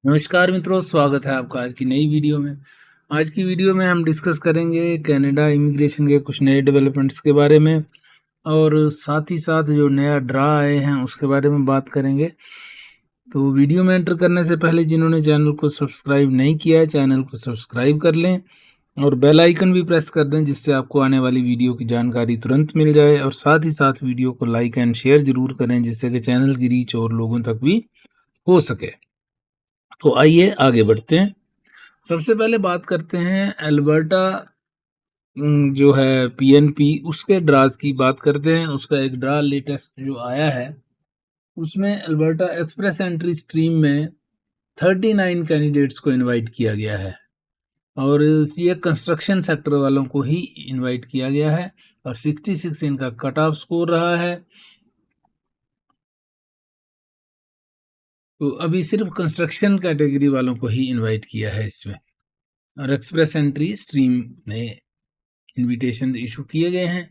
नमस्कार मित्रों, स्वागत है आपका आज की नई वीडियो में। आज की वीडियो में हम डिस्कस करेंगे कनाडा इमिग्रेशन के कुछ नए डेवलपमेंट्स के बारे में और साथ ही साथ जो नया ड्रा आए हैं उसके बारे में बात करेंगे। तो वीडियो में एंटर करने से पहले जिन्होंने चैनल को सब्सक्राइब नहीं किया है, चैनल को सब्सक्राइब कर लें और बेल आइकन भी प्रेस कर दें, जिससे आपको आने वाली वीडियो की जानकारी तुरंत मिल जाए। और साथ ही साथ वीडियो को लाइक एंड शेयर ज़रूर करें, जिससे कि चैनल की रीच और लोगों तक भी हो सके। तो आइए आगे बढ़ते हैं। सबसे पहले बात करते हैं अल्बर्टा जो है पीएनपी उसके ड्राज की बात करते हैं। उसका एक ड्रा लेटेस्ट जो आया है उसमें अल्बर्टा एक्सप्रेस एंट्री स्ट्रीम में 39 कैंडिडेट्स को इनवाइट किया गया है और ये कंस्ट्रक्शन सेक्टर वालों को ही इनवाइट किया गया है और 66 इनका कट ऑफ स्कोर रहा है। तो अभी सिर्फ कंस्ट्रक्शन कैटेगरी वालों को ही इनवाइट किया है इसमें, और एक्सप्रेस एंट्री स्ट्रीम में इनविटेशन इशू किए गए हैं।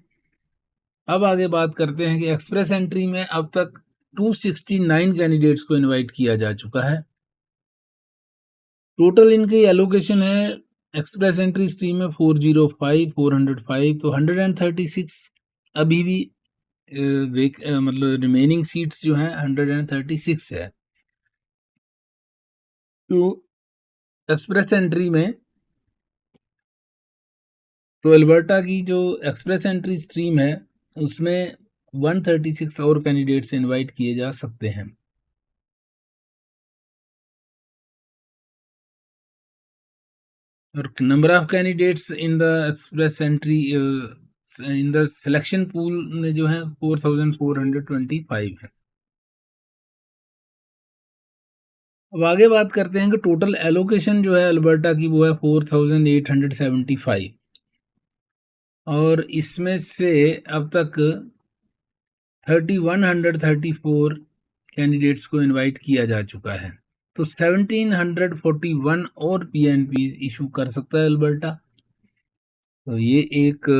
अब आगे बात करते हैं कि एक्सप्रेस एंट्री में अब तक 269 कैंडिडेट्स को इनवाइट किया जा चुका है। टोटल इनकी एलोकेशन है एक्सप्रेस एंट्री स्ट्रीम में 405, 405, तो 136 अभी भी मतलब रिमेनिंग सीट्स जो हैं 136 है। तो एक्सप्रेस एंट्री में तो अल्बर्टा की जो एक्सप्रेस एंट्री स्ट्रीम है उसमें 136 और कैंडिडेट्स इनवाइट किए जा सकते हैं। और number of candidates in the express entry in the selection pool में जो है 4425 है। अब आगे बात करते हैं कि टोटल एलोकेशन जो है अल्बर्टा की वो है 4875 और इसमें से अब तक 3134 कैंडिडेट्स को इनवाइट किया जा चुका है। तो 1741 और पीएनपी इशू कर सकता है अल्बर्टा। तो ये एक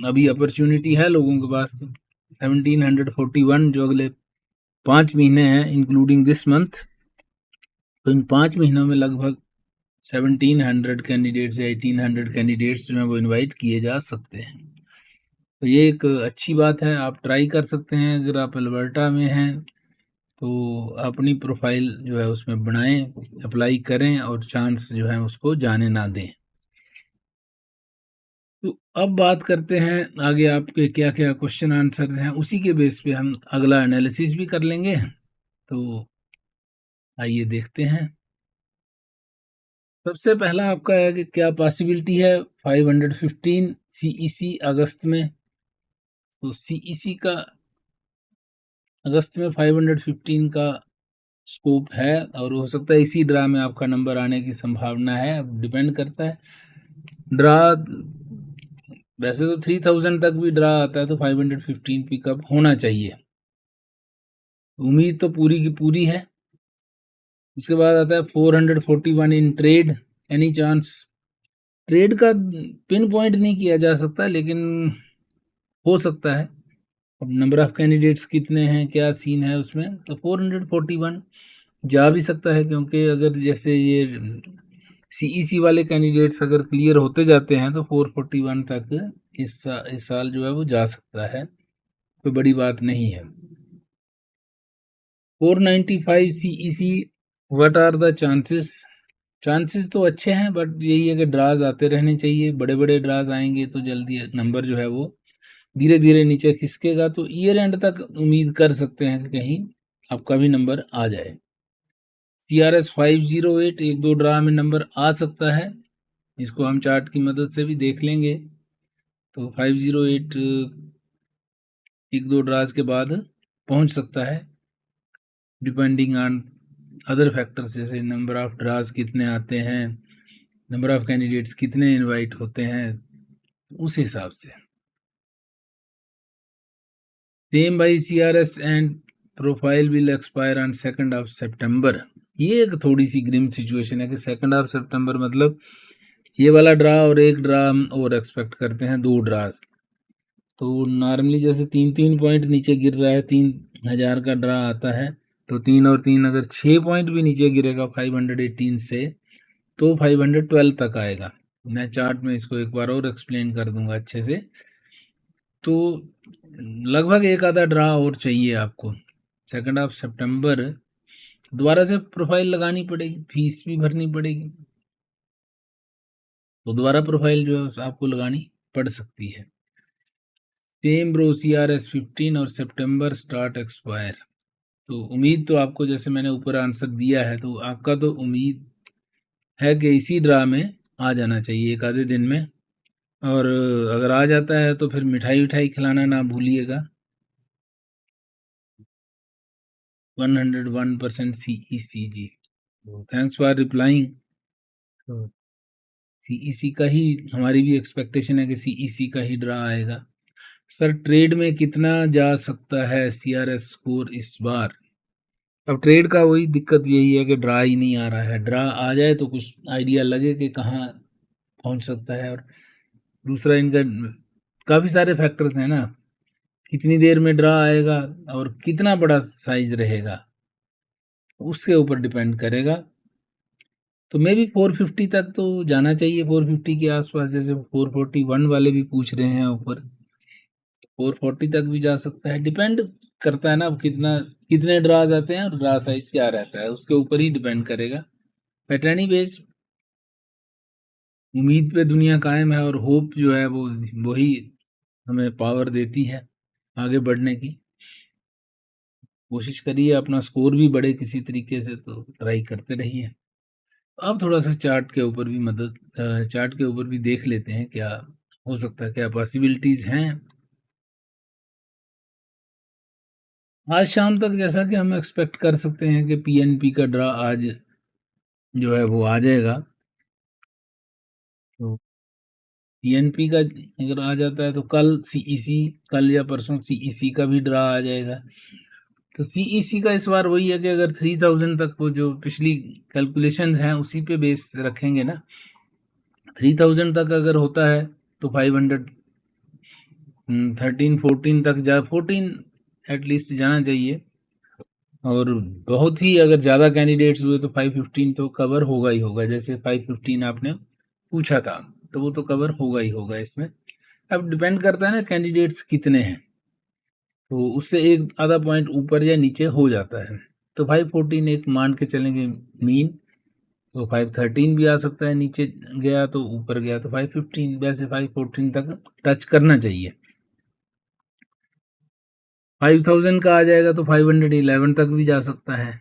अभी अपॉर्चुनिटी है लोगों के पास। तो 1741 जो अगले 5 महीने हैं इंक्लूडिंग दिस मंथ, तो इन 5 महीनों में लगभग 1700 कैंडिडेट्स या 1800 कैंडिडेट्स जो हैं वो इनवाइट किए जा सकते हैं। तो ये एक अच्छी बात है, आप ट्राई कर सकते हैं। अगर आप अल्बर्टा में हैं तो अपनी प्रोफाइल जो है उसमें बनाएं, अप्लाई करें और चांस जो है उसको जाने ना दें। तो अब बात करते हैं आगे आपके क्या क्या क्वेश्चन आंसर्स हैं, उसी के बेस पे हम अगला एनालिसिस भी कर लेंगे। तो आइए देखते हैं। सबसे पहला आपका है कि क्या पॉसिबिलिटी है 515 सीईसी अगस्त में। तो सीईसी का अगस्त में 515 का स्कोप है और हो सकता है इसी ड्रा में आपका नंबर आने की संभावना है। अब डिपेंड करता है ड्रा, वैसे तो 3000 तक भी ड्रा आता है तो 515 पिकअप होना चाहिए, उम्मीद तो पूरी की पूरी है। उसके बाद आता है 441 in trade, any chance. Trade का पिन पॉइंट नहीं किया जा सकता लेकिन हो सकता है। अब नंबर ऑफ कैंडिडेट्स कितने हैं, क्या सीन है उसमें, तो 441 जा भी सकता है, क्योंकि अगर जैसे ये सीईसी वाले कैंडिडेट्स अगर क्लियर होते जाते हैं तो 441 तक इस साल जो है वो जा सकता है, कोई बड़ी बात नहीं है। 495 CEC, what are the chances. Chances तो अच्छे हैं, बट यही है कि ड्राज आते रहने चाहिए। बड़े बड़े ड्राज आएंगे तो जल्दी नंबर जो है वो धीरे धीरे नीचे खिसकेगा। तो ईयर एंड तक उम्मीद कर सकते हैं कि कहीं आपका भी नंबर आ जाए। CRS 508 एक दो ड्रा में नंबर आ सकता है, इसको हम चार्ट की मदद से भी देख लेंगे। तो 508 एक दो ड्राज के बाद पहुंच सकता है, डिपेंडिंग ऑन अदर फैक्टर्स, जैसे नंबर ऑफ ड्राज कितने आते हैं, नंबर ऑफ कैंडिडेट्स कितने इनवाइट होते हैं, उस हिसाब से। Same by CRS and profile will expire on 2 सितंबर। ये एक थोड़ी सी ग्रिम सिचुएशन है कि 2 सितंबर मतलब ये वाला ड्रा और एक ड्रा हम और एक्सपेक्ट करते हैं, 2 ड्रास। तो नॉर्मली जैसे 3-3 पॉइंट नीचे गिर रहा है, 3000 का ड्रा आता है तो 3 और 3 अगर 6 पॉइंट भी नीचे गिरेगा 518 से तो 512 तक आएगा। मैं चार्ट में इसको एक बार और एक्सप्लेन कर दूंगा अच्छे से। तो लगभग एक आधा ड्रा और चाहिए आपको। 2 ऑफ सितंबर दोबारा से प्रोफाइल लगानी पड़ेगी, फीस भी भरनी पड़ेगी, तो दोबारा प्रोफाइल जो है आपको लगानी पड़ सकती है। सेम ब्रो CRS 15 और सितंबर स्टार्ट एक्सपायर। तो उम्मीद तो आपको, जैसे मैंने ऊपर आंसर दिया है, तो आपका तो उम्मीद है कि इसी ड्रा में आ जाना चाहिए एक आधे दिन में। और अगर आ जाता है तो फिर मिठाई विठाई खिलाना ना भूलिएगा। 101% CECG। तो थैंक्स फॉर रिप्लाइंग। तो CEC का ही हमारी भी एक्सपेक्टेशन है कि CEC का ही ड्रा आएगा। सर ट्रेड में कितना जा सकता है CRS स्कोर इस बार? अब ट्रेड का वही दिक्कत यही है कि ड्रा ही नहीं आ रहा है। ड्रा आ जाए तो कुछ आइडिया लगे कि कहाँ पहुंच सकता है। और दूसरा इनका काफ़ी सारे फैक्टर्स हैं ना, कितनी देर में ड्रा आएगा और कितना बड़ा साइज रहेगा, उसके ऊपर डिपेंड करेगा। तो मे भी 450 तक तो जाना चाहिए, 450 के आसपास। जैसे 441 वाले भी पूछ रहे हैं ऊपर, 440 तक भी जा सकता है। डिपेंड करता है ना अब कितने ड्रा जाते हैं और ड्रा साइज क्या रहता है, उसके ऊपर ही डिपेंड करेगा। बट एनीवेज उम्मीद पे दुनिया कायम है और होप जो है वो वही हमें पावर देती है आगे बढ़ने की। कोशिश करिए अपना स्कोर भी बढ़े किसी तरीके से, तो ट्राई करते रहिए। अब थोड़ा सा चार्ट के ऊपर भी देख लेते हैं क्या हो सकता है, क्या पॉसिबिलिटीज हैं। आज शाम तक जैसा कि हम एक्सपेक्ट कर सकते हैं कि PNP का ड्रा आज जो है वो आ जाएगा। तो PNP का अगर आ जाता है तो कल CEC, कल या परसों CEC का भी ड्रा आ जाएगा। तो CEC का इस बार वही है कि अगर 3000 तक वो जो पिछली कैलकुलेशंस हैं उसी पे बेस रखेंगे ना, 3000 तक अगर होता है तो 513 14 तक 14 एटलीस्ट जाना चाहिए। और बहुत ही अगर ज़्यादा कैंडिडेट्स हुए तो 515 तो कवर होगा ही होगा। जैसे 515 आपने पूछा था तो वो तो कवर होगा ही होगा इसमें। अब डिपेंड करता है ना कैंडिडेट्स कितने हैं, तो उससे एक आधा पॉइंट ऊपर या नीचे हो जाता है। तो 514 एक मान के चलेंगे मीन। तो 513 भी आ सकता है, नीचे गया तो ऊपर गया तो 515। वैसे 514 तक टच करना चाहिए। 5000 का आ जाएगा तो 511 तक भी जा सकता है।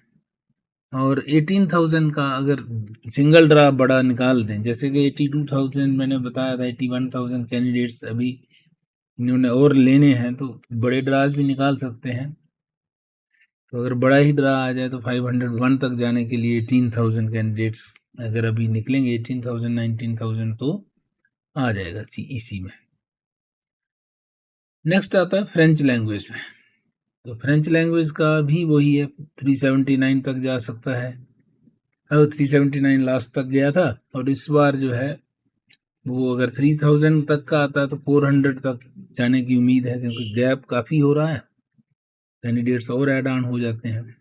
और 18,000 का अगर सिंगल ड्रा बड़ा निकाल दें, जैसे कि 82,000 मैंने बताया था, 81,000 कैंडिडेट्स अभी इन्होंने और लेने हैं, तो बड़े ड्राज भी निकाल सकते हैं। तो अगर बड़ा ही ड्रा आ जाए तो 501 तक जाने के लिए 18,000 कैंडिडेट्स अगर अभी निकलेंगे, 18,000 19,000 तो आ जाएगा CEC में। नेक्स्ट आता है फ्रेंच लैंग्वेज में। तो फ्रेंच लैंग्वेज का भी वही है, 379 तक जा सकता है। और 379 लास्ट तक गया था। और इस बार जो है वो अगर 3000 तक का आता है तो 400 तक जाने की उम्मीद है, क्योंकि गैप काफ़ी हो रहा है, कैंडिडेट्स और ऐड ऑन हो जाते हैं।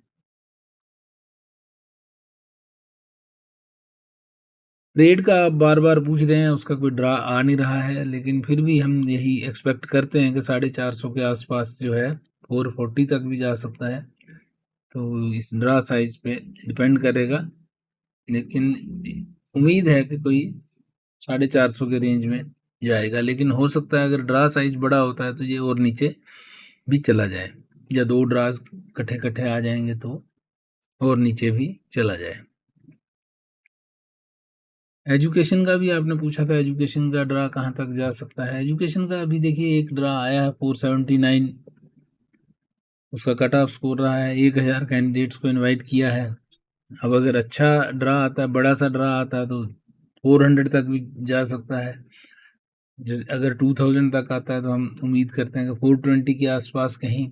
रेट का आप बार बार पूछ रहे हैं, उसका कोई ड्रा आ नहीं रहा है, लेकिन फिर भी हम यही एक्सपेक्ट करते हैं कि 450 के आसपास जो है 440 तक भी जा सकता है। तो इस ड्रा साइज पे डिपेंड करेगा, लेकिन उम्मीद है कि कोई 450 के रेंज में जाएगा। लेकिन हो सकता है अगर ड्रा साइज बड़ा होता है तो ये और नीचे भी चला जाए, या दो ड्राज कट्ठे कट्ठे आ जाएंगे तो और नीचे भी चला जाए। एजुकेशन का भी आपने पूछा था, एजुकेशन का ड्रा कहाँ तक जा सकता है। एजुकेशन का अभी देखिए एक ड्रा आया है 479, उसका कट ऑफ स्कोर रहा है। 1000 कैंडिडेट्स को इनवाइट किया है। अब अगर अच्छा ड्रा आता है, बड़ा सा ड्रा आता है, तो 400 तक भी जा सकता है। जैसे अगर 2000 तक आता है तो हम उम्मीद करते हैं कि 420 के आसपास कहीं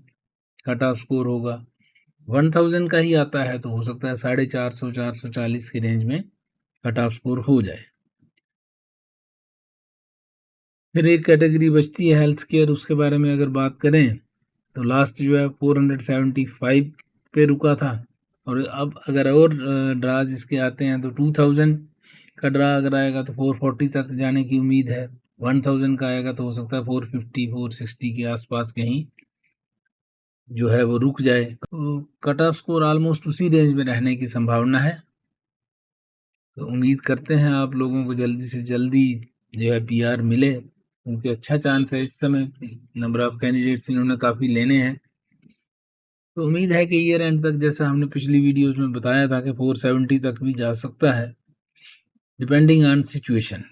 कट ऑफ स्कोर होगा। 1000 का ही आता है तो हो सकता है 450 440 की रेंज में कट ऑफ स्कोर हो जाए। फिर एक कैटेगरी बचती है हेल्थ केयर, उसके बारे में अगर बात करें तो लास्ट जो है 475 पे रुका था, और अब अगर और ड्राज इसके आते हैं तो 2000 का ड्रा अगर आएगा तो 440 तक जाने की उम्मीद है। 1000 का आएगा तो हो सकता है 450 460 के आसपास कहीं जो है वो रुक जाए। तो कट ऑफ स्कोर ऑलमोस्ट उसी रेंज में रहने की संभावना है। तो उम्मीद करते हैं आप लोगों को जल्दी से जल्दी जो है पीआर मिले, क्योंकि अच्छा चांस है इस समय। नंबर ऑफ कैंडिडेट्स इन्होंने काफ़ी लेने हैं, तो उम्मीद है कि ईयर एंड तक, जैसा हमने पिछली वीडियोस में बताया था, कि 470 तक भी जा सकता है, डिपेंडिंग ऑन सिचुएशन।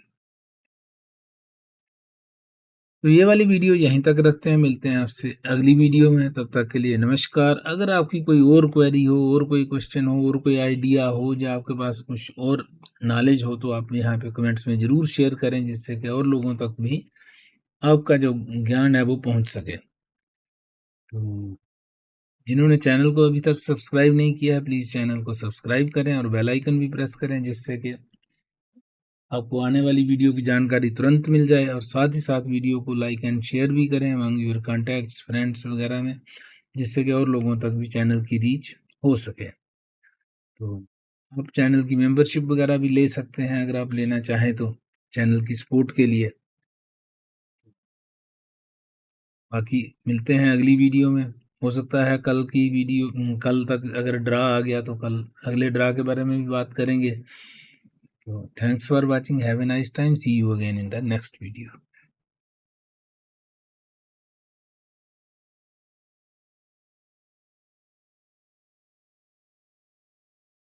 तो ये वाली वीडियो यहीं तक रखते हैं, मिलते हैं आपसे अगली वीडियो में। तब तक के लिए नमस्कार। अगर आपकी कोई और क्वेरी हो, और कोई क्वेश्चन हो, और कोई आइडिया हो, या आपके पास कुछ और नॉलेज हो, तो आप यहाँ पे कमेंट्स में ज़रूर शेयर करें, जिससे कि और लोगों तक भी आपका जो ज्ञान है वो पहुँच सके। तो जिन्होंने चैनल को अभी तक सब्सक्राइब नहीं किया है, प्लीज़ चैनल को सब्सक्राइब करें और बेल आइकन भी प्रेस करें, जिससे कि आपको आने वाली वीडियो की जानकारी तुरंत मिल जाए। और साथ ही साथ वीडियो को लाइक एंड शेयर भी करें अमंग योर कॉन्टैक्ट्स, फ्रेंड्स वगैरह में, जिससे कि और लोगों तक भी चैनल की रीच हो सके। तो आप चैनल की मेंबरशिप वगैरह भी ले सकते हैं अगर आप लेना चाहें तो, चैनल की सपोर्ट के लिए। बाकी मिलते हैं अगली वीडियो में। हो सकता है कल की वीडियो, कल तक अगर ड्रा आ गया तो कल अगले ड्रा के बारे में भी बात करेंगे। तो thanks for watching, have a nice time, see you again in the next video.